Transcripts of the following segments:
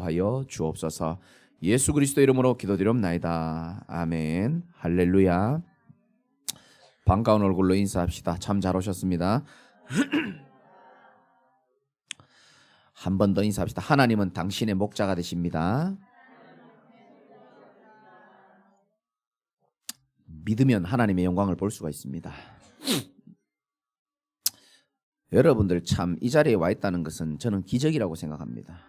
인도하여 주옵소서. 예수 그리스도 이름으로 기도드리옵나이다. 아멘. 할렐루야. 반가운 얼굴로 인사합시다. 참 잘 오셨습니다. 한 번 더 인사합시다. 하나님은 당신의 목자가 되십니다. 믿으면 하나님의 영광을 볼 수가 있습니다. 여러분들 참 이 자리에 와 있다는 것은 저는 기적이라고 생각합니다.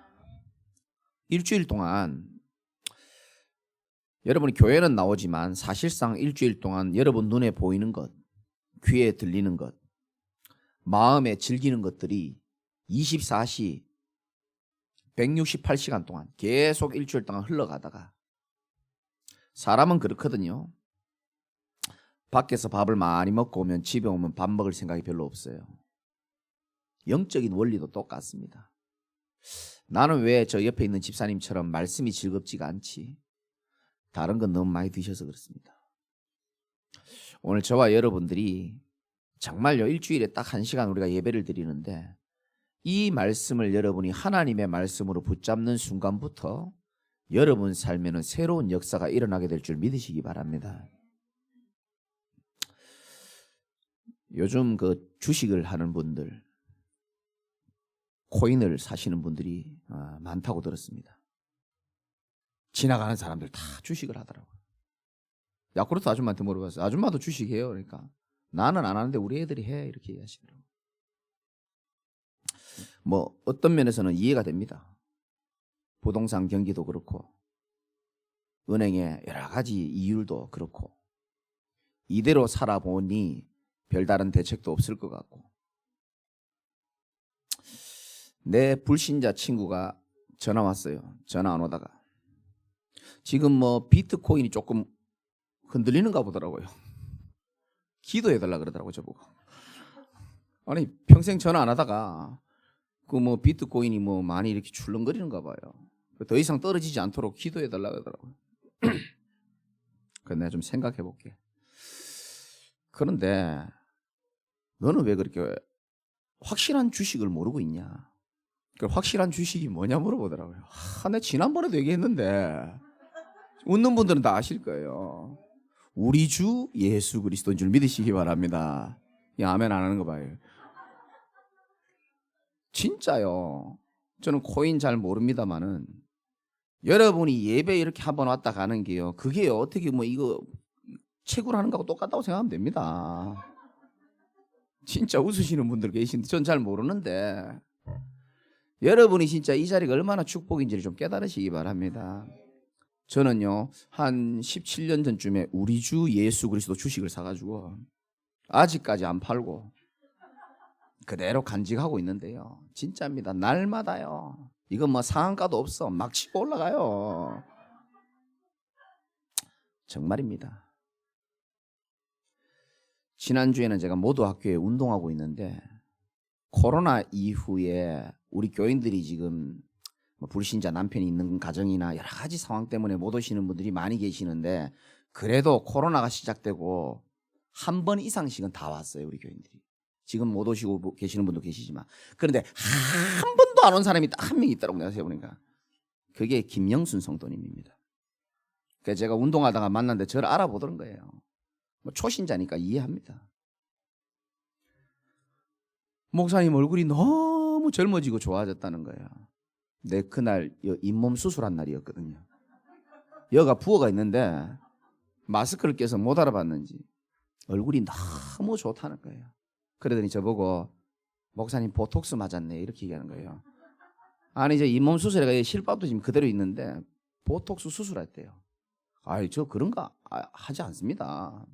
일주일 동안 여러분이 교회는 나오지만 사실상 일주일 동안 여러분 눈에 보이는 것, 귀에 들리는 것, 마음에 즐기는 것들이 24시 168시간 동안 계속 일주일 동안 흘러가다가 사람은 그렇거든요. 밖에서 밥을 많이 먹고 오면 집에 오면 밥 먹을 생각이 별로 없어요. 영적인 원리도 똑같습니다. 나는 왜 저 옆에 있는 집사님처럼 말씀이 즐겁지가 않지? 다른 건 너무 많이 드셔서 그렇습니다. 오늘 저와 여러분들이 정말요 일주일에 딱 1시간 우리가 예배를 드리는데 이 말씀을 여러분이 하나님의 말씀으로 붙잡는 순간부터 여러분 삶에는 새로운 역사가 일어나게 될 줄 믿으시기 바랍니다. 요즘 그 주식을 하는 분들, 코인을 사시는 분들이 많다고 들었습니다. 지나가는 사람들 다 주식을 하더라고요. 야쿠르트 아줌마한테 물어봤어요. 아줌마도 주식해요? 그러니까 나는 안 하는데 우리 애들이 해 이렇게 얘기하시더라고요. 뭐 어떤 면에서는 이해가 됩니다. 부동산 경기도 그렇고 은행의 여러 가지 이율도 그렇고 이대로 살아보니 별다른 대책도 없을 것 같고 내 불신자 친구가 전화 왔어요. 전화 안 오다가 지금 뭐 비트코인이 조금 흔들리는가 보더라고요. 기도해달라 그러더라고요. 저보고. 아니 평생 전화 안 하다가 그 뭐 비트코인이 뭐 많이 이렇게 출렁거리는가 봐요. 더 이상 떨어지지 않도록 기도해달라 그러더라고요. 그래서 내가 좀 생각해 볼게. 그런데 너는 왜 그렇게 확실한 주식을 모르고 있냐? 그 확실한 주식이 뭐냐 물어보더라고요. 내가 지난번에도 얘기했는데 웃는 분들은 다 아실 거예요. 우리 주 예수 그리스도인 줄 믿으시기 바랍니다. 아멘 안 하는 거 봐요. 진짜요. 저는 코인 잘 모릅니다만은 여러분이 예배 이렇게 한번 왔다 가는 게요. 그게 어떻게 뭐 이거 채굴 하는 거하고 똑같다고 생각하면 됩니다. 진짜 웃으시는 분들 계신데 전 잘 모르는데 여러분이 진짜 이 자리가 얼마나 축복인지를 좀 깨달으시기 바랍니다. 저는요 한 17년 전쯤에 우리 주 예수 그리스도 주식을 사가지고 아직까지 안 팔고 그대로 간직하고 있는데요. 진짜입니다. 날마다요. 이건 뭐 상한가도 없어. 막 치고 올라가요. 정말입니다. 지난주에는 제가 모도학교에 운동하고 있는데 코로나 이후에 우리 교인들이 지금 불신자 남편이 있는 가정이나 여러 가지 상황 때문에 못 오시는 분들이 많이 계시는데 그래도 코로나가 시작되고 한 번 이상씩은 다 왔어요. 우리 교인들이. 지금 못 오시고 계시는 분도 계시지만 그런데 한 번도 안 온 사람이 딱 한 명 있더라고요. 내가 세보니까 그게 김영순 성도님입니다. 그래서 제가 운동하다가 만났는데 저를 알아보던 거예요. 뭐 초신자니까 이해합니다. 목사님 얼굴이 너무 젊어지고 좋아졌다는 거예요. 내 그날 잇몸 수술한 날이었거든요. 여가 부어가 있는데 마스크를 껴서 못 알아봤는지 얼굴이 너무 좋다는 거예요. 그러더니 저보고 목사님 보톡스 맞았네 이렇게 얘기하는 거예요. 아니 이제 잇몸 수술해가 실밥도 지금 그대로 있는데 보톡스 수술했대요. 아이 저 그런 거 하지 않습니다.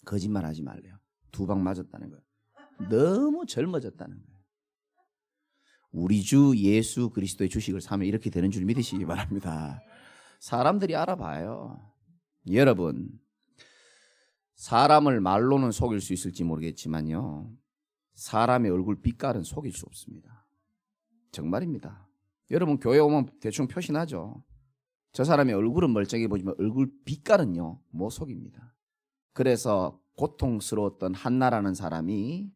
거짓말 하지 말래요. 2방 맞았다는 거예요. 너무 젊어졌다는 거예요. 우리 주 예수 그리스도의 주식을 사면 이렇게 되는 줄 믿으시기 바랍니다. 사람들이 알아봐요. 여러분 사람을 말로는 속일 수 있을지 모르겠지만요 사람의 얼굴 빛깔은 속일 수 없습니다. 정말입니다. 여러분 교회 오면 대충 표시나죠. 저 사람의 얼굴은 멀쩡해 보지만 얼굴 빛깔은요 못 속입니다. 그래서 고통스러웠던 한나라는 사람이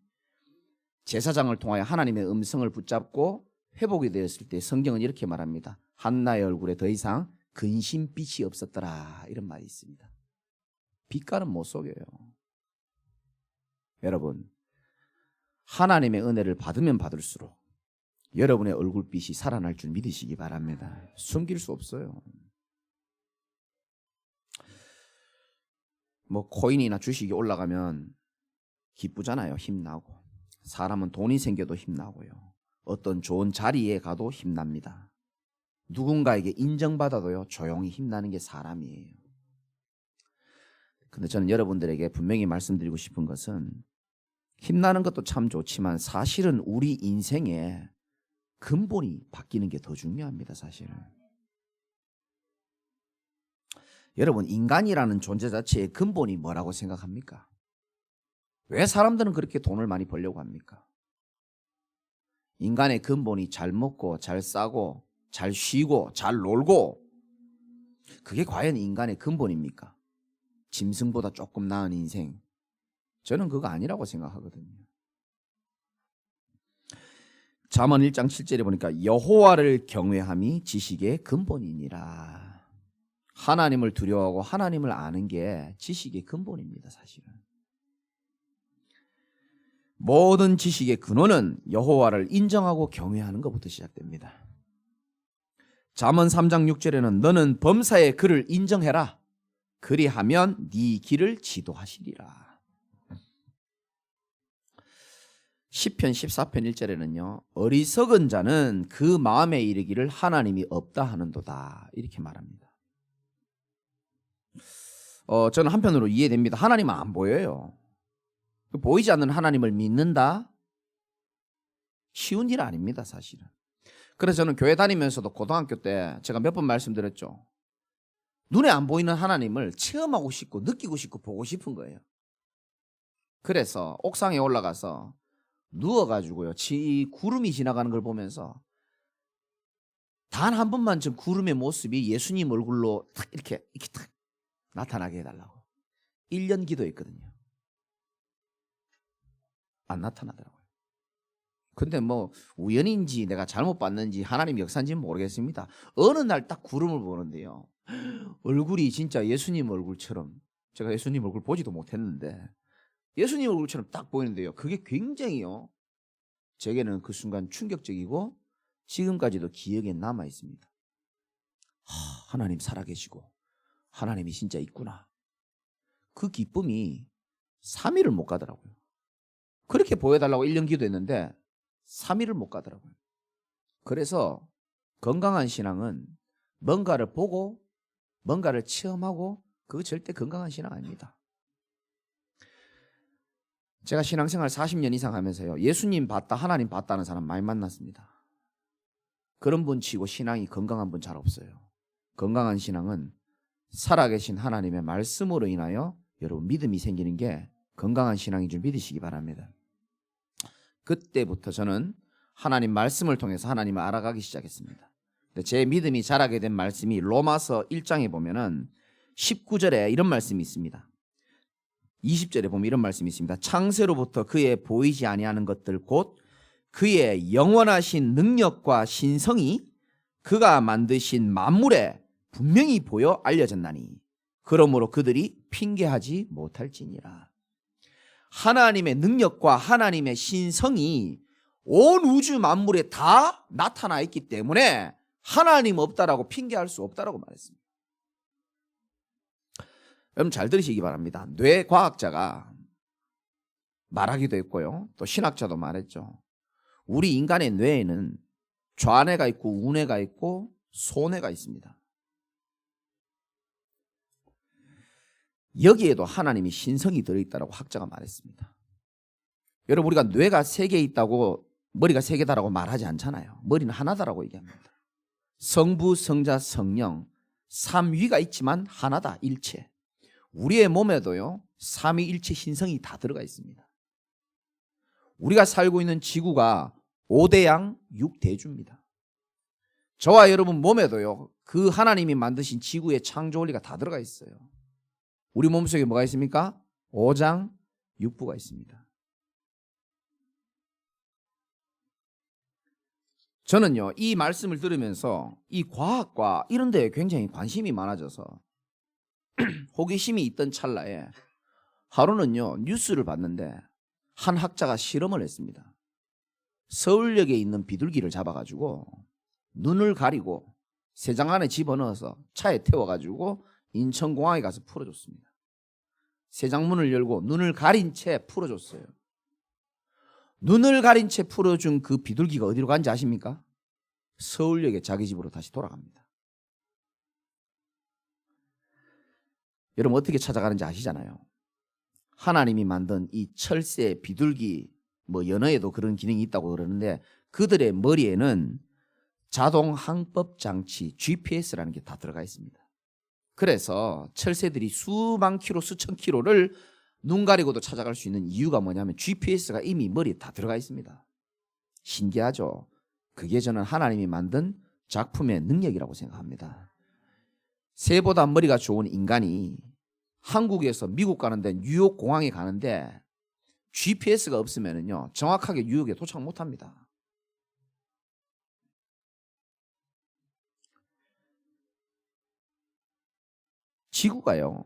제사장을 통하여 하나님의 음성을 붙잡고 회복이 되었을 때 성경은 이렇게 말합니다. 한나의 얼굴에 더 이상 근심빛이 없었더라, 이런 말이 있습니다. 빛깔은 못 속여요. 여러분, 하나님의 은혜를 받으면 받을수록 여러분의 얼굴빛이 살아날 줄 믿으시기 바랍니다. 숨길 수 없어요. 뭐 코인이나 주식이 올라가면 기쁘잖아요. 힘나고. 사람은 돈이 생겨도 힘나고요. 어떤 좋은 자리에 가도 힘납니다. 누군가에게 인정받아도요, 조용히 힘나는 게 사람이에요. 근데 저는 여러분들에게 분명히 말씀드리고 싶은 것은, 힘나는 것도 참 좋지만 사실은 우리 인생의 근본이 바뀌는 게 더 중요합니다. 사실은. 여러분, 인간이라는 존재 자체의 근본이 뭐라고 생각합니까? 왜 사람들은 그렇게 돈을 많이 벌려고 합니까? 인간의 근본이 잘 먹고 잘 싸고 잘 쉬고 잘 놀고, 그게 과연 인간의 근본입니까? 짐승보다 조금 나은 인생, 저는 그거 아니라고 생각하거든요. 잠언 1장 7절에 보니까 여호와를 경외함이 지식의 근본이니라. 하나님을 두려워하고 하나님을 아는 게 지식의 근본입니다. 사실은 모든 지식의 근원은 여호와를 인정하고 경외하는 것부터 시작됩니다. 잠언 3장 6절에는 너는 범사의 그를 인정해라. 그리하면 네 길을 지도하시리라. 시편 14편 1절에는요, 어리석은 자는 그 마음에 이르기를 하나님이 없다 하는도다, 이렇게 말합니다. 저는 한편으로 이해됩니다. 하나님은 안 보여요. 보이지 않는 하나님을 믿는다? 쉬운 일 아닙니다, 사실은. 그래서 저는 교회 다니면서도 고등학교 때 제가 몇 번 말씀드렸죠. 눈에 안 보이는 하나님을 체험하고 싶고 느끼고 싶고 보고 싶은 거예요. 그래서 옥상에 올라가서 누워가지고요, 구름이 지나가는 걸 보면서 단 한 번만 좀 구름의 모습이 예수님 얼굴로 탁 이렇게 탁 나타나게 해달라고 1년 기도했거든요. 안 나타나더라고요. 근데 뭐 우연인지 내가 잘못 봤는지 하나님 역사인지는 모르겠습니다. 어느 날 딱 구름을 보는데요, 얼굴이 진짜 예수님 얼굴처럼, 제가 예수님 얼굴 보지도 못했는데 예수님 얼굴처럼 딱 보이는데요, 그게 굉장히요, 제게는 그 순간 충격적이고 지금까지도 기억에 남아 있습니다. 하나님 살아계시고 하나님이 진짜 있구나. 그 기쁨이 3일을 못 가더라고요. 그렇게 보여달라고 1년 기도했는데 3일을 못 가더라고요. 그래서 건강한 신앙은 뭔가를 보고 뭔가를 체험하고, 그거 절대 건강한 신앙 아닙니다. 제가 신앙생활 40년 이상 하면서요, 예수님 봤다, 하나님 봤다는 사람 많이 만났습니다. 그런 분 치고 신앙이 건강한 분 잘 없어요. 건강한 신앙은 살아계신 하나님의 말씀으로 인하여 여러분 믿음이 생기는 게 건강한 신앙인 줄 믿으시기 바랍니다. 그때부터 저는 하나님 말씀을 통해서 하나님을 알아가기 시작했습니다. 제 믿음이 자라게 된 말씀이 로마서 1장에 보면은 19절에 이런 말씀이 있습니다. 20절에 보면 이런 말씀이 있습니다. 창세로부터 그의 보이지 아니하는 것들 곧 그의 영원하신 능력과 신성이 그가 만드신 만물에 분명히 보여 알려졌나니 그러므로 그들이 핑계하지 못할지니라. 하나님의 능력과 하나님의 신성이 온 우주 만물에 다 나타나 있기 때문에 하나님 없다라고 핑계할 수 없다라고 말했습니다. 여러분 잘 들으시기 바랍니다. 뇌과학자가 말하기도 했고요, 또 신학자도 말했죠. 우리 인간의 뇌에는 좌뇌가 있고 우뇌가 있고 소뇌가 있습니다. 여기에도 하나님이 신성이 들어있다고 학자가 말했습니다. 여러분, 우리가 뇌가 3개 있다고 머리가 3개다라고 말하지 않잖아요. 머리는 하나다라고 얘기합니다. 성부, 성자, 성령 3위가 있지만 하나다, 일체. 우리의 몸에도요, 삼위일체 신성이 다 들어가 있습니다. 우리가 살고 있는 지구가 5대양 6대주입니다. 저와 여러분 몸에도요, 그 하나님이 만드신 지구의 창조 원리가 다 들어가 있어요. 우리 몸속에 뭐가 있습니까? 5장 6부가 있습니다. 저는요, 이 말씀을 들으면서 이 과학과 이런 데에 굉장히 관심이 많아져서 호기심이 있던 찰나에 하루는요, 뉴스를 봤는데 한 학자가 실험을 했습니다. 서울역에 있는 비둘기를 잡아가지고 눈을 가리고 새장 안에 집어넣어서 차에 태워가지고 인천공항에 가서 풀어줬습니다. 새장문을 열고 눈을 가린 채 풀어줬어요. 눈을 가린 채 풀어준 그 비둘기가 어디로 간지 아십니까? 서울역에 자기 집으로 다시 돌아갑니다. 여러분 어떻게 찾아가는지 아시잖아요. 하나님이 만든 이 철새, 비둘기, 뭐 연어에도 그런 기능이 있다고 그러는데 그들의 머리에는 자동 항법 장치 GPS라는 게 다 들어가 있습니다. 그래서 철새들이 수만 킬로, 수천 킬로를 눈 가리고도 찾아갈 수 있는 이유가 뭐냐면 GPS가 이미 머리에 다 들어가 있습니다. 신기하죠? 그게 저는 하나님이 만든 작품의 능력이라고 생각합니다. 새보다 머리가 좋은 인간이 한국에서 미국 가는데 뉴욕 공항에 가는데 GPS가 없으면요 정확하게 뉴욕에 도착 못합니다. 지구가요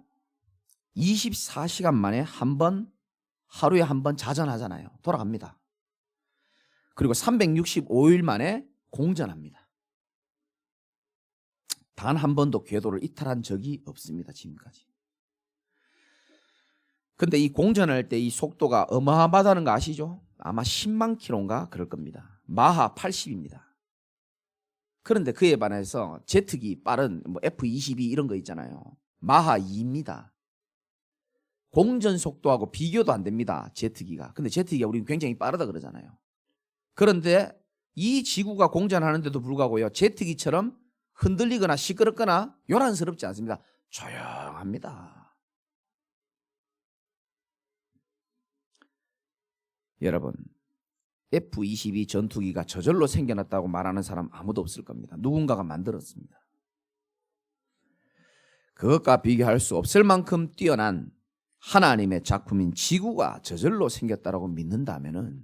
24시간 만에 하루에 한 번 자전하잖아요. 돌아갑니다. 그리고 365일 만에 공전합니다. 단 한 번도 궤도를 이탈한 적이 없습니다. 지금까지. 근데 이 공전할 때 이 속도가 어마어마하다는 거 아시죠? 아마 10만 킬로인가 그럴 겁니다. 마하 80입니다. 그런데 그에 반해서 제트기 빠른 뭐 F-22 이런 거 있잖아요. 마하 2입니다. 공전 속도하고 비교도 안 됩니다. 제트기가. 근데 제트기가 우리는 굉장히 빠르다 그러잖아요. 그런데 이 지구가 공전하는데도 불구하고요. 제트기처럼 흔들리거나 시끄럽거나 요란스럽지 않습니다. 조용합니다. 여러분 F-22 전투기가 저절로 생겨났다고 말하는 사람 아무도 없을 겁니다. 누군가가 만들었습니다. 그것과 비교할 수 없을 만큼 뛰어난 하나님의 작품인 지구가 저절로 생겼다고 믿는다면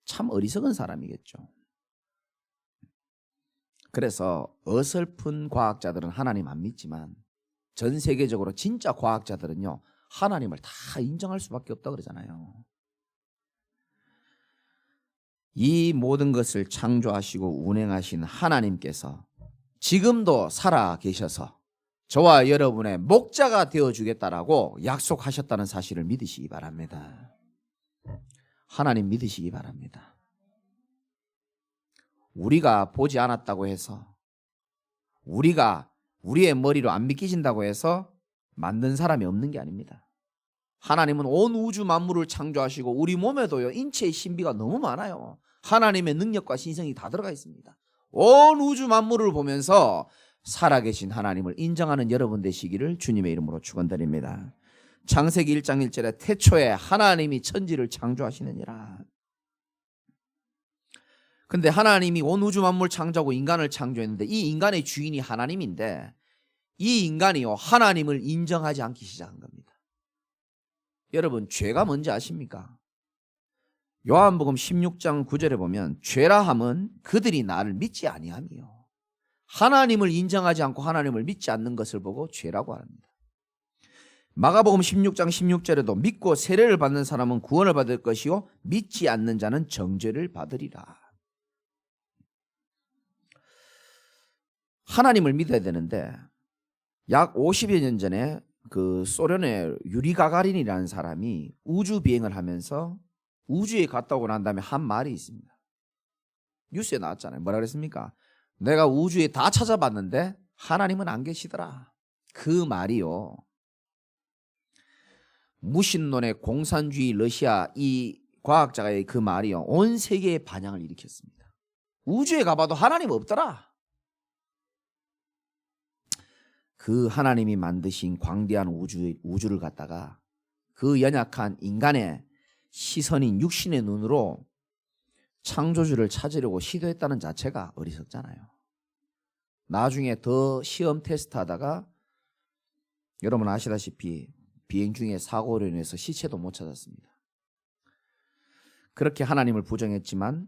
참 어리석은 사람이겠죠. 그래서 어설픈 과학자들은 하나님 안 믿지만 전 세계적으로 진짜 과학자들은요 하나님을 다 인정할 수밖에 없다 그러잖아요. 이 모든 것을 창조하시고 운행하신 하나님께서 지금도 살아 계셔서 저와 여러분의 목자가 되어주겠다라고 약속하셨다는 사실을 믿으시기 바랍니다. 하나님 믿으시기 바랍니다. 우리가 보지 않았다고 해서 우리가 우리의 머리로 안 믿기진다고 해서 만든 사람이 없는 게 아닙니다. 하나님은 온 우주 만물을 창조하시고 우리 몸에도요 인체의 신비가 너무 많아요. 하나님의 능력과 신성이 다 들어가 있습니다. 온 우주 만물을 보면서 살아계신 하나님을 인정하는 여러분 되시기를 주님의 이름으로 축원드립니다. 창세기 1장 1절에 태초에 하나님이 천지를 창조하시느니라. 근데 하나님이 온 우주 만물 창조하고 인간을 창조했는데 이 인간의 주인이 하나님인데 이 인간이요 하나님을 인정하지 않기 시작한 겁니다. 여러분 죄가 뭔지 아십니까? 요한복음 16장 9절에 보면 죄라 함은 그들이 나를 믿지 아니함이요. 하나님을 인정하지 않고 하나님을 믿지 않는 것을 보고 죄라고 합니다. 마가복음 16장 16절에도 믿고 세례를 받는 사람은 구원을 받을 것이요 믿지 않는 자는 정죄를 받으리라. 하나님을 믿어야 되는데 약 50여 년 전에 그 소련의 유리 가가린이라는 사람이 우주 비행을 하면서 우주에 갔다 오고 난 다음에 한 말이 있습니다. 뉴스에 나왔잖아요. 뭐라 그랬습니까? 내가 우주에 다 찾아봤는데 하나님은 안 계시더라. 그 말이요. 무신론의 공산주의 러시아 이 과학자의 그 말이요. 온 세계에 반향을 일으켰습니다. 우주에 가봐도 하나님 없더라. 그 하나님이 만드신 광대한 우주를 갖다가 그 연약한 인간의 시선인 육신의 눈으로 창조주를 찾으려고 시도했다는 자체가 어리석잖아요. 나중에 더 시험 테스트하다가 여러분 아시다시피 비행 중에 사고로 인해서 시체도 못 찾았습니다. 그렇게 하나님을 부정했지만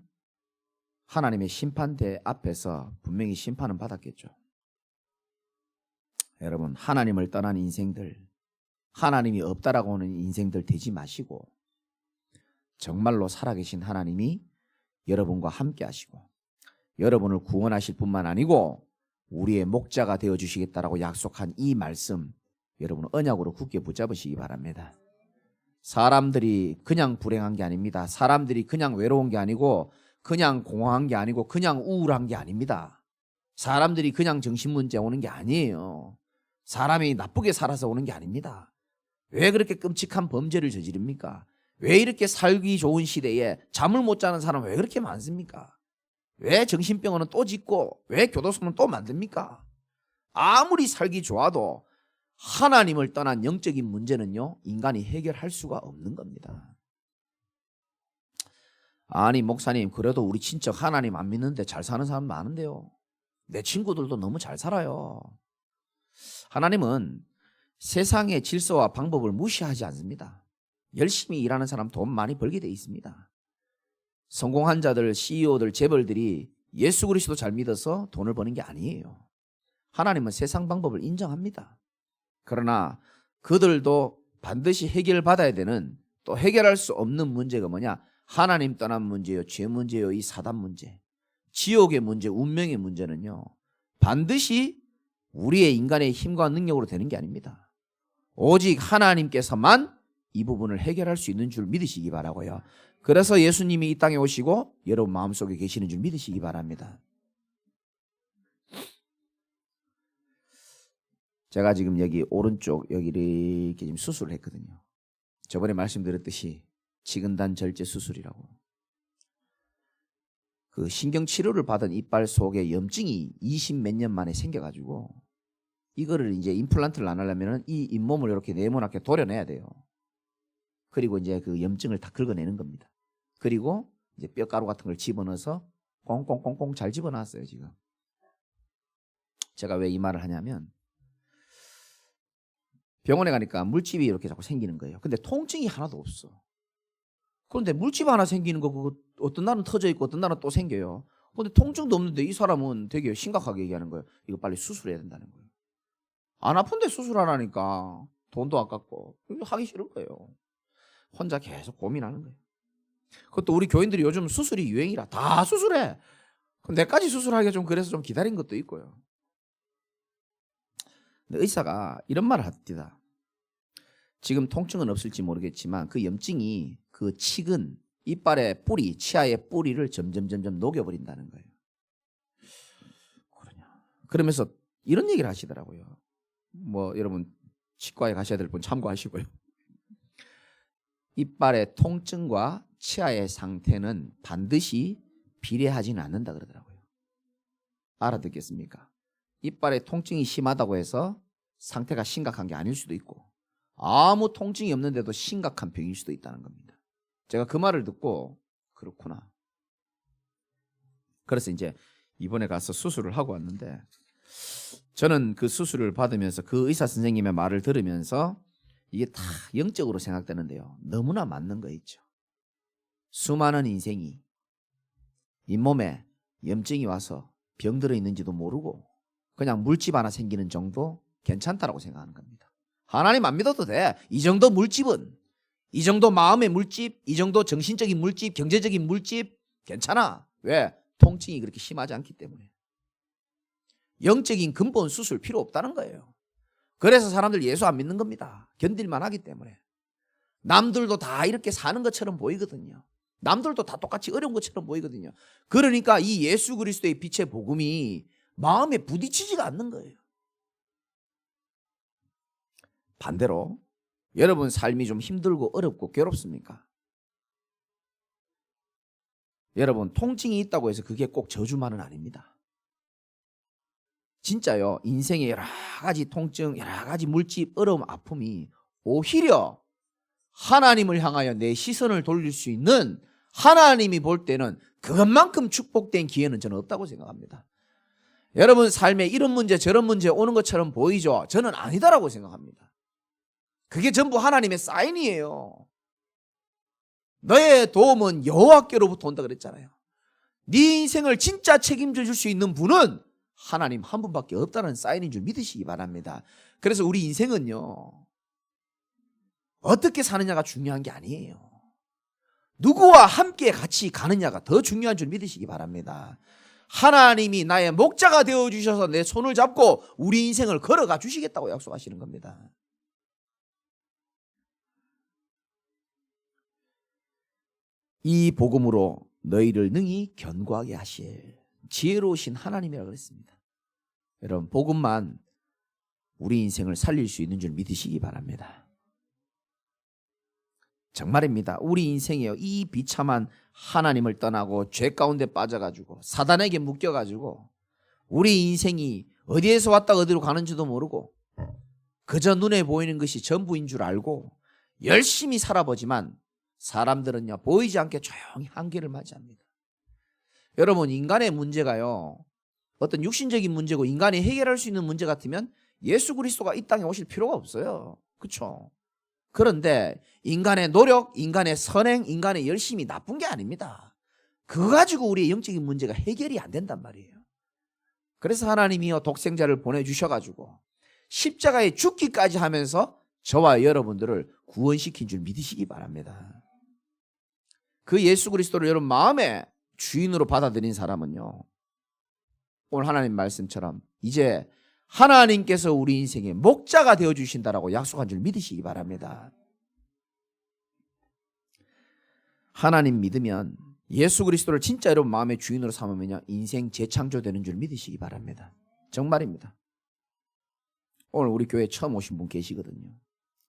하나님의 심판대 앞에서 분명히 심판은 받았겠죠. 여러분, 하나님을 떠난 인생들, 하나님이 없다라고 하는 인생들 되지 마시고 정말로 살아계신 하나님이 여러분과 함께 하시고 여러분을 구원하실 뿐만 아니고 우리의 목자가 되어주시겠다라고 약속한 이 말씀, 여러분 언약으로 굳게 붙잡으시기 바랍니다. 사람들이 그냥 불행한 게 아닙니다. 사람들이 그냥 외로운 게 아니고 그냥 공허한 게 아니고 그냥 우울한 게 아닙니다. 사람들이 그냥 정신문제 오는 게 아니에요. 사람이 나쁘게 살아서 오는 게 아닙니다. 왜 그렇게 끔찍한 범죄를 저지릅니까? 왜 이렇게 살기 좋은 시대에 잠을 못 자는 사람 왜 그렇게 많습니까? 왜 정신병원은 또 짓고 왜 교도소는 또 만듭니까? 아무리 살기 좋아도 하나님을 떠난 영적인 문제는요, 인간이 해결할 수가 없는 겁니다. 아니 목사님, 그래도 우리 친척 하나님 안 믿는데 잘 사는 사람 많은데요. 내 친구들도 너무 잘 살아요. 하나님은 세상의 질서와 방법을 무시하지 않습니다. 열심히 일하는 사람 돈 많이 벌게 돼 있습니다. 성공한 자들, CEO들, 재벌들이 예수 그리스도 잘 믿어서 돈을 버는 게 아니에요. 하나님은 세상 방법을 인정합니다. 그러나 그들도 반드시 해결받아야 되는, 또 해결할 수 없는 문제가 뭐냐? 하나님 떠난 문제요, 죄 문제요, 이 사단 문제, 지옥의 문제, 운명의 문제는요, 반드시 우리의 인간의 힘과 능력으로 되는 게 아닙니다. 오직 하나님께서만 이 부분을 해결할 수 있는 줄 믿으시기 바라고요. 그래서 예수님이 이 땅에 오시고 여러분 마음속에 계시는 줄 믿으시기 바랍니다. 제가 지금 여기 오른쪽 여기 이렇게 지금 수술을 했거든요. 저번에 말씀드렸듯이 치근단 절제 수술이라고. 그 신경치료를 받은 이빨 속에 염증이 20 몇 년 만에 생겨가지고 이거를 이제 임플란트를 안 하려면 이 잇몸을 이렇게 네모나게 도려내야 돼요. 그리고 이제 그 염증을 다 긁어내는 겁니다. 그리고 이제 뼈가루 같은 걸 집어넣어서 꽁꽁꽁꽁 잘 집어놨어요, 지금. 제가 왜 이 말을 하냐면 병원에 가니까 물집이 이렇게 자꾸 생기는 거예요. 근데 통증이 하나도 없어. 그런데 물집 하나 생기는 거 그거 어떤 날은 터져 있고 어떤 날은 또 생겨요. 근데 통증도 없는데 이 사람은 되게 심각하게 얘기하는 거예요. 이거 빨리 수술해야 된다는 거예요. 안 아픈데 수술하라니까 돈도 아깝고 하기 싫은 거예요. 혼자 계속 고민하는 거예요. 그것도 우리 교인들이 요즘 수술이 유행이라 다 수술해. 그럼 내까지 수술하기가 좀 그래서 좀 기다린 것도 있고요. 근데 의사가 이런 말을 합니다. 지금 통증은 없을지 모르겠지만 그 염증이 그 치근, 이빨의 뿌리, 치아의 뿌리를 점점 녹여버린다는 거예요. 그러면서 이런 얘기를 하시더라고요. 뭐 여러분 치과에 가셔야 될 분 참고하시고요. 이빨의 통증과 치아의 상태는 반드시 비례하지는 않는다 그러더라고요. 알아듣겠습니까? 이빨의 통증이 심하다고 해서 상태가 심각한 게 아닐 수도 있고 아무 통증이 없는데도 심각한 병일 수도 있다는 겁니다. 제가 그 말을 듣고 그렇구나. 그래서 이제 이번에 가서 수술을 하고 왔는데 저는 그 수술을 받으면서 그 의사 선생님의 말을 들으면서 이게 다 영적으로 생각되는데요. 너무나 맞는 거 있죠. 수많은 인생이 잇몸에 염증이 와서 병들어 있는지도 모르고 그냥 물집 하나 생기는 정도 괜찮다라고 생각하는 겁니다. 하나님 안 믿어도 돼. 이 정도 물집은, 이 정도 마음의 물집, 이 정도 정신적인 물집, 경제적인 물집 괜찮아. 왜? 통증이 그렇게 심하지 않기 때문에. 영적인 근본 수술 필요 없다는 거예요. 그래서 사람들 예수 안 믿는 겁니다. 견딜만 하기 때문에. 남들도 다 이렇게 사는 것처럼 보이거든요. 남들도 다 똑같이 어려운 것처럼 보이거든요. 그러니까 이 예수 그리스도의 빛의 복음이 마음에 부딪히지가 않는 거예요. 반대로 여러분 삶이 좀 힘들고 어렵고 괴롭습니까? 여러분 통증이 있다고 해서 그게 꼭 저주만은 아닙니다. 진짜요. 인생의 여러 가지 통증, 여러 가지 물집, 어려움, 아픔이 오히려 하나님을 향하여 내 시선을 돌릴 수 있는, 하나님이 볼 때는 그것만큼 축복된 기회는 저는 없다고 생각합니다. 여러분 삶에 이런 문제 저런 문제 오는 것처럼 보이죠? 저는 아니다라고 생각합니다. 그게 전부 하나님의 사인이에요. 너의 도움은 여호와께로부터 온다 그랬잖아요. 네 인생을 진짜 책임져 줄 수 있는 분은 하나님 한 분밖에 없다는 사인인 줄 믿으시기 바랍니다. 그래서 우리 인생은요, 어떻게 사느냐가 중요한 게 아니에요. 누구와 함께 같이 가느냐가 더 중요한 줄 믿으시기 바랍니다. 하나님이 나의 목자가 되어주셔서 내 손을 잡고 우리 인생을 걸어가 주시겠다고 약속하시는 겁니다. 이 복음으로 너희를 능히 견고하게 하실 지혜로우신 하나님이라고 그랬습니다. 여러분, 복음만 우리 인생을 살릴 수 있는 줄 믿으시기 바랍니다. 정말입니다. 우리 인생이요, 이 비참한 하나님을 떠나고 죄 가운데 빠져가지고 사단에게 묶여가지고 우리 인생이 어디에서 왔다 어디로 가는지도 모르고 그저 눈에 보이는 것이 전부인 줄 알고 열심히 살아보지만 사람들은요, 보이지 않게 조용히 한계를 맞이합니다. 여러분, 인간의 문제가요, 어떤 육신적인 문제고 인간이 해결할 수 있는 문제 같으면 예수 그리스도가 이 땅에 오실 필요가 없어요. 그렇죠? 그런데 인간의 노력, 인간의 선행, 인간의 열심이 나쁜 게 아닙니다. 그거 가지고 우리의 영적인 문제가 해결이 안 된단 말이에요. 그래서 하나님이요, 독생자를 보내주셔가지고 십자가에 죽기까지 하면서 저와 여러분들을 구원시킨 줄 믿으시기 바랍니다. 그 예수 그리스도를 여러분 마음의 주인으로 받아들인 사람은요, 오늘 하나님 말씀처럼 이제 하나님께서 우리 인생의 목자가 되어주신다라고 약속한 줄 믿으시기 바랍니다. 하나님 믿으면, 예수 그리스도를 진짜 여러분 마음의 주인으로 삼으면요, 인생 재창조되는 줄 믿으시기 바랍니다. 정말입니다. 오늘 우리 교회에 처음 오신 분 계시거든요.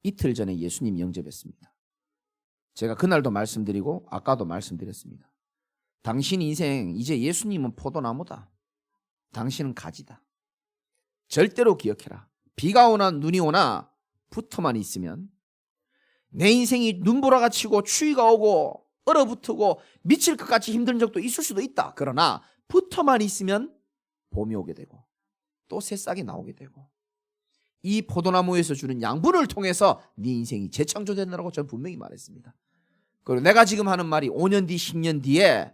이틀 전에 예수님 영접했습니다. 제가 그날도 말씀드리고 아까도 말씀드렸습니다. 당신 인생 이제 예수님은 포도나무다. 당신은 가지다. 절대로 기억해라. 비가 오나 눈이 오나 붙어만 있으면, 내 인생이 눈보라가 치고 추위가 오고 얼어붙고 미칠 것 같이 힘든 적도 있을 수도 있다. 그러나 붙어만 있으면 봄이 오게 되고 또 새싹이 나오게 되고 이 포도나무에서 주는 양분을 통해서 네 인생이 재창조된다고 저는 분명히 말했습니다. 그리고 내가 지금 하는 말이 5년 뒤 10년 뒤에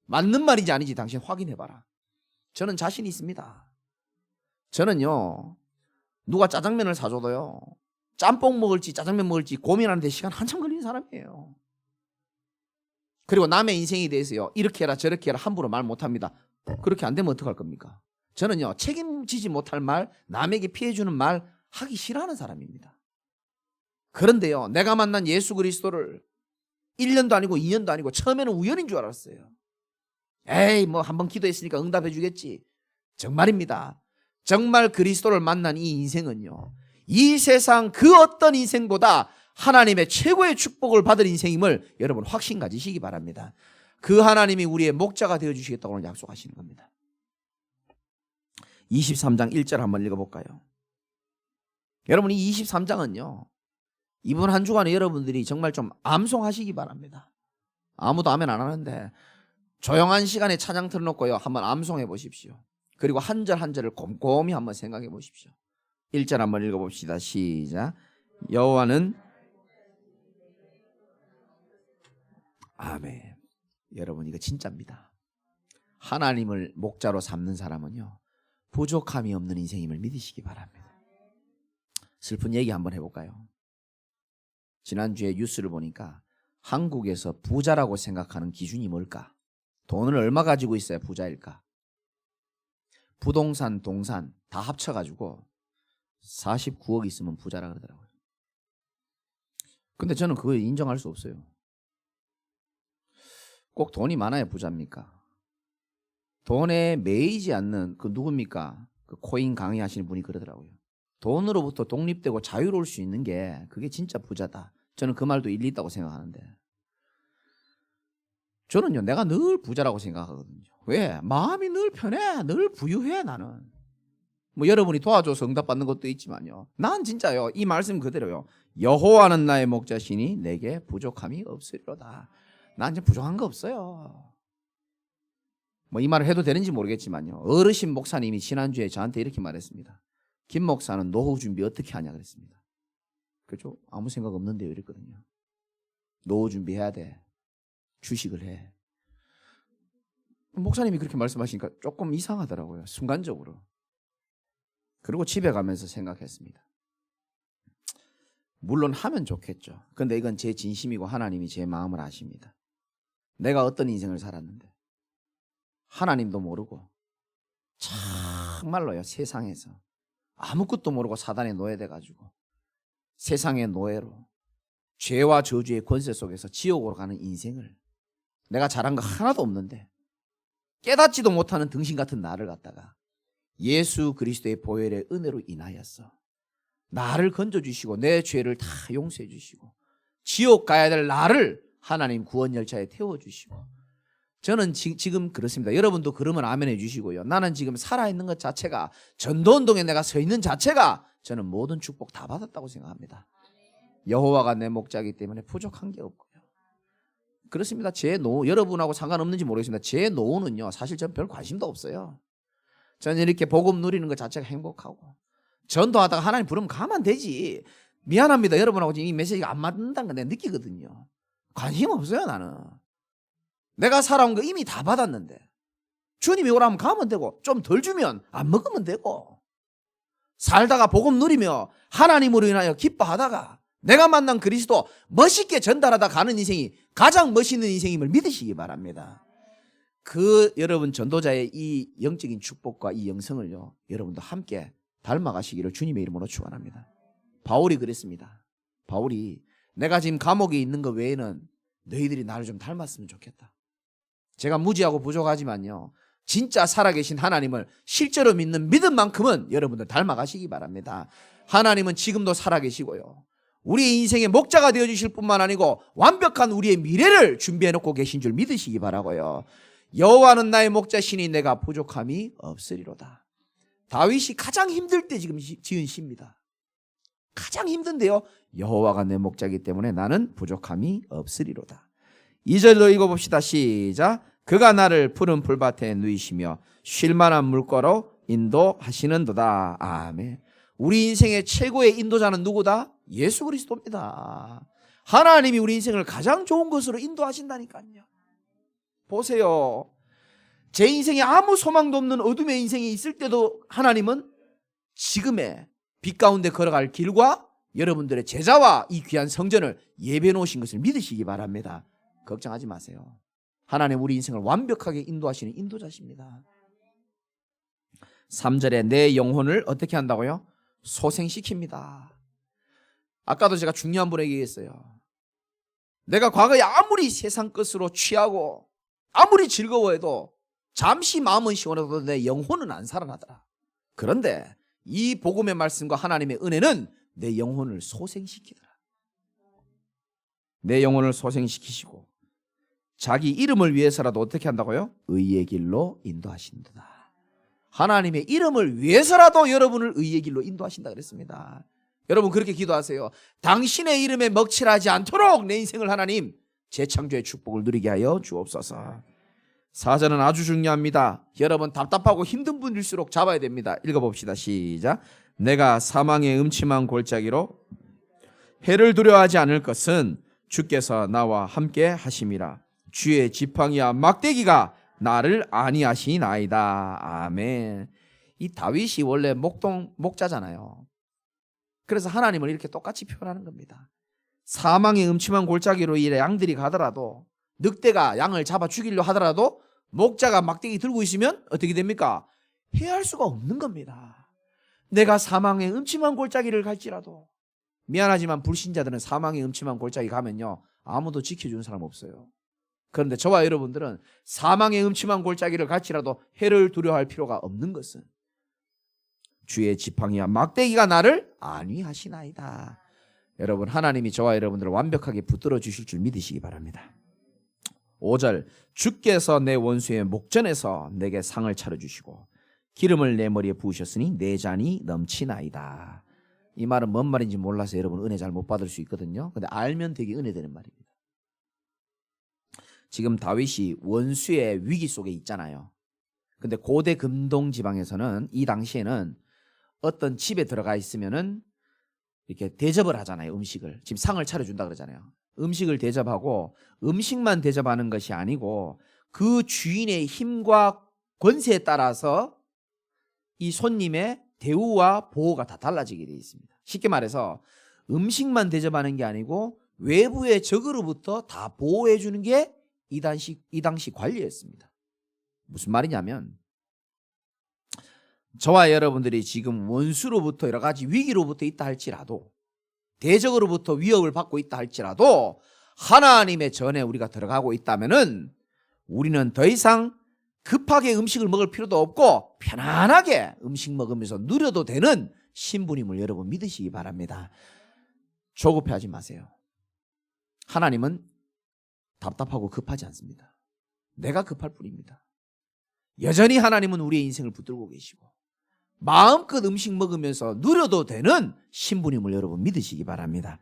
맞는 말인지 아닌지 당신 확인해봐라. 저는 자신 있습니다. 저는요, 누가 짜장면을 사줘도요, 짬뽕 먹을지 짜장면 먹을지 고민하는데 시간 한참 걸리는 사람이에요. 그리고 남의 인생에 대해서요, 이렇게 해라 저렇게 해라 함부로 말 못합니다. 그렇게 안 되면 어떡할 겁니까? 저는요, 책임지지 못할 말, 남에게 피해주는 말 하기 싫어하는 사람입니다. 그런데요, 내가 만난 예수 그리스도를 1년도 아니고 2년도 아니고 처음에는 우연인 줄 알았어요. 에이, 뭐 한번 기도했으니까 응답해 주겠지. 정말입니다. 정말 그리스도를 만난 이 인생은요, 이 세상 그 어떤 인생보다 하나님의 최고의 축복을 받을 인생임을 여러분 확신 가지시기 바랍니다. 그 하나님이 우리의 목자가 되어주시겠다고 오늘 약속하시는 겁니다. 23장 1절 한번 읽어볼까요? 여러분, 이 23장은요, 이번 한 주간에 여러분들이 정말 좀 암송하시기 바랍니다. 아무도 아멘 안 하는데 조용한 시간에 찬양 틀어놓고요, 한번 암송해 보십시오. 그리고 한 절 한 절을 곰곰이 한번 생각해 보십시오. 1절 한번 읽어봅시다. 시작. 여호와는, 아멘. 여러분, 이거 진짜입니다. 하나님을 목자로 삼는 사람은요, 부족함이 없는 인생임을 믿으시기 바랍니다. 슬픈 얘기 한번 해볼까요? 지난주에 뉴스를 보니까 한국에서 부자라고 생각하는 기준이 뭘까? 돈을 얼마 가지고 있어야 부자일까? 부동산, 동산 다 합쳐가지고 49억 있으면 부자라 그러더라고요. 근데 저는 그거 인정할 수 없어요. 꼭 돈이 많아야 부자입니까? 돈에 매이지 않는 그 누굽니까? 그 코인 강의하시는 분이 그러더라고요. 돈으로부터 독립되고 자유로울 수 있는 게 그게 진짜 부자다. 저는 그 말도 일리 있다고 생각하는데, 저는요, 내가 늘 부자라고 생각하거든요. 왜? 마음이 늘 편해. 늘 부유해. 나는 뭐 여러분이 도와줘서 응답받는 것도 있지만요, 난 진짜요, 이 말씀 그대로요. 여호와는 나의 목자시니 내게 부족함이 없으리로다. 난 이제 부족한 거 없어요. 뭐 이 말을 해도 되는지 모르겠지만요, 어르신 목사님이 지난주에 저한테 이렇게 말했습니다. 김 목사는 노후 준비 어떻게 하냐 그랬습니다. 그죠? 아무 생각 없는데요 이랬거든요. 노후 준비해야 돼. 주식을 해. 목사님이 그렇게 말씀하시니까 조금 이상하더라고요. 순간적으로. 그리고 집에 가면서 생각했습니다. 물론 하면 좋겠죠. 근데 이건 제 진심이고 하나님이 제 마음을 아십니다. 내가 어떤 인생을 살았는데 하나님도 모르고 정말로요, 세상에서 아무것도 모르고 사단에 노예돼가지고 세상의 노예로 죄와 저주의 권세 속에서 지옥으로 가는 인생을 내가 잘한 거 하나도 없는데 깨닫지도 못하는 등신 같은 나를 갖다가 예수 그리스도의 보혈의 은혜로 인하여서 나를 건져주시고 내 죄를 다 용서해 주시고 지옥 가야 될 나를 하나님 구원 열차에 태워주시고, 저는 지금 그렇습니다. 여러분도 그러면 아멘 해주시고요. 나는 지금 살아있는 것 자체가, 전도운동에 내가 서 있는 자체가 저는 모든 축복 다 받았다고 생각합니다. 여호와가 내 목자이기 때문에 부족한 게 없고요. 그렇습니다. 제 노후, 여러분하고 상관없는지 모르겠습니다. 제 노후는요, 사실 전 별 관심도 없어요. 저는 이렇게 복음 누리는 것 자체가 행복하고, 전도하다가 하나님 부르면 가면 되지. 미안합니다. 여러분하고 이 메시지가 안 맞는다는 걸 내가 느끼거든요. 관심 없어요, 나는. 내가 살아온 거 이미 다 받았는데 주님이 오라면 가면 되고, 좀 덜 주면 안 먹으면 되고, 살다가 복음 누리며 하나님으로 인하여 기뻐하다가 내가 만난 그리스도 멋있게 전달하다 가는 인생이 가장 멋있는 인생임을 믿으시기 바랍니다. 여러분 전도자의 이 영적인 축복과 이 영성을요, 여러분도 함께 닮아가시기를 주님의 이름으로 축원합니다. 바울이 그랬습니다. 바울이 내가 지금 감옥에 있는 것 외에는 너희들이 나를 좀 닮았으면 좋겠다. 제가 무지하고 부족하지만요, 진짜 살아계신 하나님을 실제로 믿는 믿음만큼은 여러분들 닮아가시기 바랍니다. 하나님은 지금도 살아계시고요, 우리의 인생의 목자가 되어주실 뿐만 아니고 완벽한 우리의 미래를 준비해놓고 계신 줄 믿으시기 바라고요. 여호와는 나의 목자시니 내가 부족함이 없으리로다. 다윗이 가장 힘들 때 지금 지은 시입니다. 가장 힘든데요, 여호와가 내 목자이기 때문에 나는 부족함이 없으리로다. 2절로 읽어봅시다. 시작. 그가 나를 푸른 풀밭에 누이시며 쉴만한 물가로 인도하시는도다. 아멘. 우리 인생의 최고의 인도자는 누구다? 예수 그리스도입니다. 하나님이 우리 인생을 가장 좋은 것으로 인도하신다니까요. 보세요. 제 인생에 아무 소망도 없는 어둠의 인생이 있을 때도 하나님은 지금의 빛 가운데 걸어갈 길과 여러분들의 제자와 이 귀한 성전을 예배해 놓으신 것을 믿으시기 바랍니다. 걱정하지 마세요. 하나님 우리 인생을 완벽하게 인도하시는 인도자십니다. 3절에 내 영혼을 어떻게 한다고요? 소생시킵니다. 아까도 제가 중요한 분에게 얘기했어요. 내가 과거에 아무리 세상 것으로 취하고 아무리 즐거워해도 잠시 마음은 시원해도 내 영혼은 안 살아나더라. 그런데 이 복음의 말씀과 하나님의 은혜는 내 영혼을 소생시키더라. 내 영혼을 소생시키시고 자기 이름을 위해서라도 어떻게 한다고요? 의의 길로 인도하신다. 하나님의 이름을 위해서라도 여러분을 의의 길로 인도하신다 그랬습니다. 여러분 그렇게 기도하세요. 당신의 이름에 먹칠하지 않도록 내 인생을 하나님 재창조의 축복을 누리게 하여 주옵소서. 4절은 아주 중요합니다. 여러분 답답하고 힘든 분일수록 잡아야 됩니다. 읽어봅시다. 시작. 내가 사망의 음침한 골짜기로 해를 두려워하지 않을 것은 주께서 나와 함께 하심이라. 주의 지팡이와 막대기가 나를 안위하시나이다. 아멘. 이 다윗이 원래 목자잖아요. 그래서 하나님을 이렇게 똑같이 표현하는 겁니다. 사망의 음침한 골짜기로 이 양들이 가더라도, 늑대가 양을 잡아 죽이려 하더라도 목자가 막대기 들고 있으면 어떻게 됩니까? 해할 수가 없는 겁니다. 내가 사망의 음침한 골짜기를 갈지라도, 미안하지만 불신자들은 사망의 음침한 골짜기 가면요 아무도 지켜주는 사람 없어요. 그런데 저와 여러분들은 사망의 음침한 골짜기를 갈지라도 해를 두려워할 필요가 없는 것은 주의 지팡이와 막대기가 나를 안위하시나이다. 여러분 하나님이 저와 여러분들을 완벽하게 붙들어 주실 줄 믿으시기 바랍니다. 5절 주께서 내 원수의 목전에서 내게 상을 차려주시고 기름을 내 머리에 부으셨으니 내 잔이 넘치나이다. 이 말은 뭔 말인지 몰라서 여러분 은혜 잘 못 받을 수 있거든요. 근데 알면 되게 은혜되는 말입니다. 지금 다윗이 원수의 위기 속에 있잖아요. 근데 고대 금동 지방에서는 이 당시에는 어떤 집에 들어가 있으면은 이렇게 대접을 하잖아요. 음식을. 지금 상을 차려준다 그러잖아요. 음식을 대접하고 음식만 대접하는 것이 아니고 그 주인의 힘과 권세에 따라서 이 손님의 대우와 보호가 다 달라지게 되어 있습니다. 쉽게 말해서 음식만 대접하는 게 아니고 외부의 적으로부터 다 보호해 주는 게 이 당시 관리였습니다. 무슨 말이냐면 저와 여러분들이 지금 원수로부터 여러 가지 위기로부터 있다 할지라도 대적으로부터 위협을 받고 있다 할지라도 하나님의 전에 우리가 들어가고 있다면은 우리는 더 이상 급하게 음식을 먹을 필요도 없고 편안하게 음식 먹으면서 누려도 되는 신부님을 여러분 믿으시기 바랍니다. 조급해하지 마세요. 하나님은 답답하고 급하지 않습니다. 내가 급할 뿐입니다. 여전히 하나님은 우리의 인생을 붙들고 계시고 마음껏 음식 먹으면서 누려도 되는 신부님을 여러분 믿으시기 바랍니다.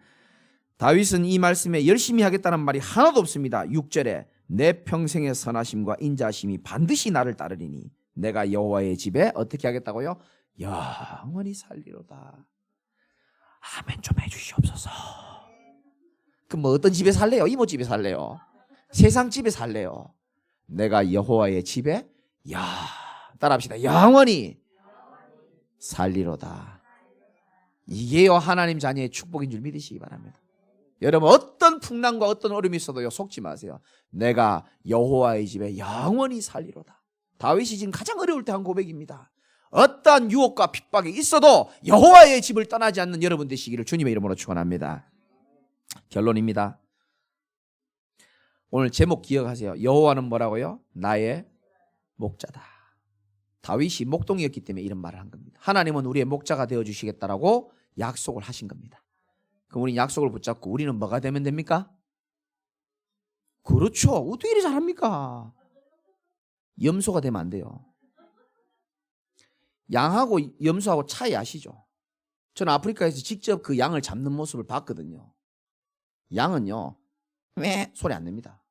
다윗은 이 말씀에 열심히 하겠다는 말이 하나도 없습니다. 6절에 내 평생의 선하심과 인자심이 반드시 나를 따르리니 내가 여호와의 집에 어떻게 하겠다고요? 영원히 살리로다. 아멘 좀 해주시옵소서. 그럼 뭐 어떤 집에 살래요? 이모 집에 살래요? 세상 집에 살래요? 내가 여호와의 집에 따라합시다. 영원히 살리로다. 이게요 하나님 자녀의 축복인 줄 믿으시기 바랍니다. 여러분 어떤 풍랑과 어떤 어려움이 있어도요 속지 마세요. 내가 여호와의 집에 영원히 살리로다. 다윗이 지금 가장 어려울 때 한 고백입니다. 어떠한 유혹과 핍박이 있어도 여호와의 집을 떠나지 않는 여러분 되시기를 주님의 이름으로 축원합니다. 결론입니다. 오늘 제목 기억하세요. 여호와는 뭐라고요? 나의 목자다. 다윗이 목동이었기 때문에 이런 말을 한 겁니다. 하나님은 우리의 목자가 되어주시겠다라고 약속을 하신 겁니다. 그럼 우리는 약속을 붙잡고 우리는 뭐가 되면 됩니까? 그렇죠. 어떻게 이리 잘합니까? 염소가 되면 안 돼요. 양하고 염소하고 차이 아시죠? 저는 아프리카에서 직접 그 양을 잡는 모습을 봤거든요. 양은요 왜 소리 안 냅니다.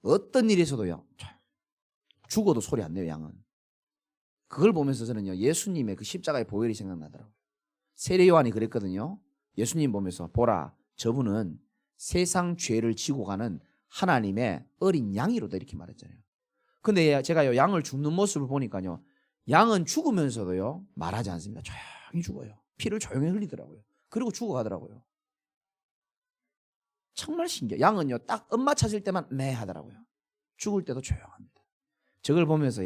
어떤 일이 있어도요 죽어도 소리 안 내요. 양은. 그걸 보면서 저는요 예수님의 그 십자가의 보혈이 생각나더라고요. 세례 요한이 그랬거든요. 예수님 보면서 보라 저분은 세상 죄를 지고 가는 하나님의 어린 양이로다 이렇게 말했잖아요. 근데 제가 양을 죽는 모습을 보니까요 양은 죽으면서도요 말하지 않습니다. 조용히 죽어요. 피를 조용히 흘리더라고요. 그리고 죽어가더라고요. 정말 신기해요. 양은요 딱 엄마 찾을 때만 매 하더라고요. 죽을 때도 조용합니다. 저걸 보면서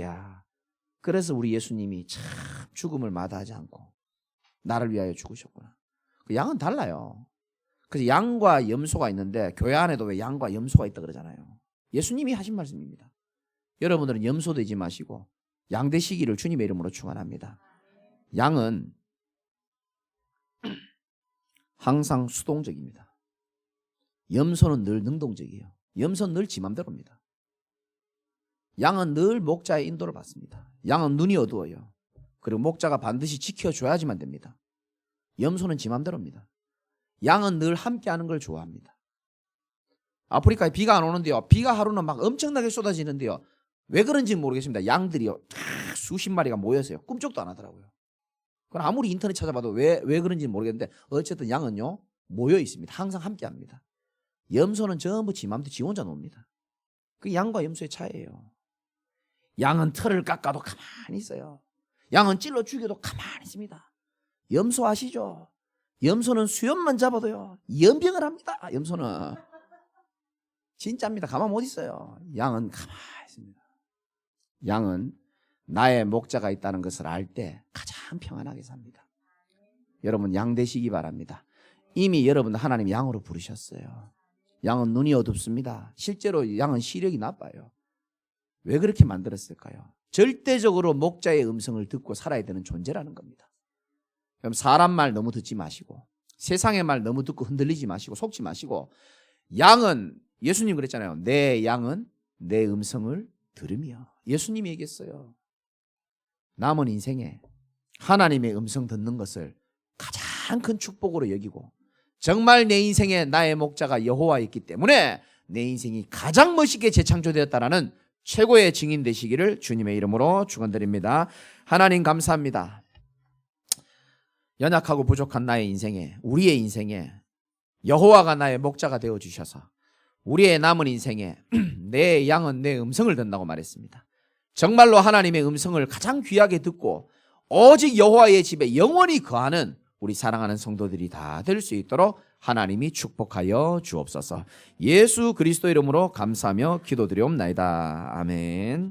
그래서 우리 예수님이 참 죽음을 마다하지 않고 나를 위하여 죽으셨구나. 그 양은 달라요. 그래서 양과 염소가 있는데 교회 안에도 왜 양과 염소가 있다 그러잖아요. 예수님이 하신 말씀입니다. 여러분들은 염소 되지 마시고 양 되시기를 주님의 이름으로 축원합니다. 양은 항상 수동적입니다. 염소는 늘 능동적이에요. 염소는 늘 지 맘대로입니다. 양은 늘 목자의 인도를 받습니다. 양은 눈이 어두워요. 그리고 목자가 반드시 지켜줘야지만 됩니다. 염소는 지 맘대로입니다. 양은 늘 함께하는 걸 좋아합니다. 아프리카에 비가 안 오는데요. 비가 하루는 막 엄청나게 쏟아지는데요. 왜 그런지는 모르겠습니다. 양들이요 수십 마리가 모여서요 꿈쩍도 안 하더라고요. 그건 아무리 인터넷 찾아봐도 왜 그런지는 모르겠는데 어쨌든 양은요 모여 있습니다. 항상 함께합니다. 염소는 전부 지 맘대로 지 혼자 놉니다. 그게 양과 염소의 차이예요. 양은 털을 깎아도 가만히 있어요. 양은 찔러 죽여도 가만히 있습니다. 염소 아시죠? 염소는 수염만 잡아도요 연병을 합니다. 염소는 진짜입니다. 가만 못 있어요. 양은 가만히 있습니다. 양은 나의 목자가 있다는 것을 알 때 가장 평안하게 삽니다. 여러분 양 되시기 바랍니다. 이미 여러분 하나님 양으로 부르셨어요. 양은 눈이 어둡습니다. 실제로 양은 시력이 나빠요. 왜 그렇게 만들었을까요? 절대적으로 목자의 음성을 듣고 살아야 되는 존재라는 겁니다. 그럼 사람 말 너무 듣지 마시고 세상의 말 너무 듣고 흔들리지 마시고 속지 마시고 양은 예수님 그랬잖아요. 내 양은 내 음성을 들으며 예수님이 얘기했어요. 남은 인생에 하나님의 음성 듣는 것을 가장 큰 축복으로 여기고 정말 내 인생에 나의 목자가 여호와였기 때문에 내 인생이 가장 멋있게 재창조되었다라는 최고의 증인 되시기를 주님의 이름으로 축원드립니다. 하나님 감사합니다. 연약하고 부족한 나의 인생에 우리의 인생에 여호와가 나의 목자가 되어주셔서 우리의 남은 인생에 내 양은 내 음성을 듣는다고 말했습니다. 정말로 하나님의 음성을 가장 귀하게 듣고 오직 여호와의 집에 영원히 거하는 우리 사랑하는 성도들이 다 될 수 있도록 하나님이 축복하여 주옵소서. 예수 그리스도 이름으로 감사하며 기도드리옵나이다. 아멘.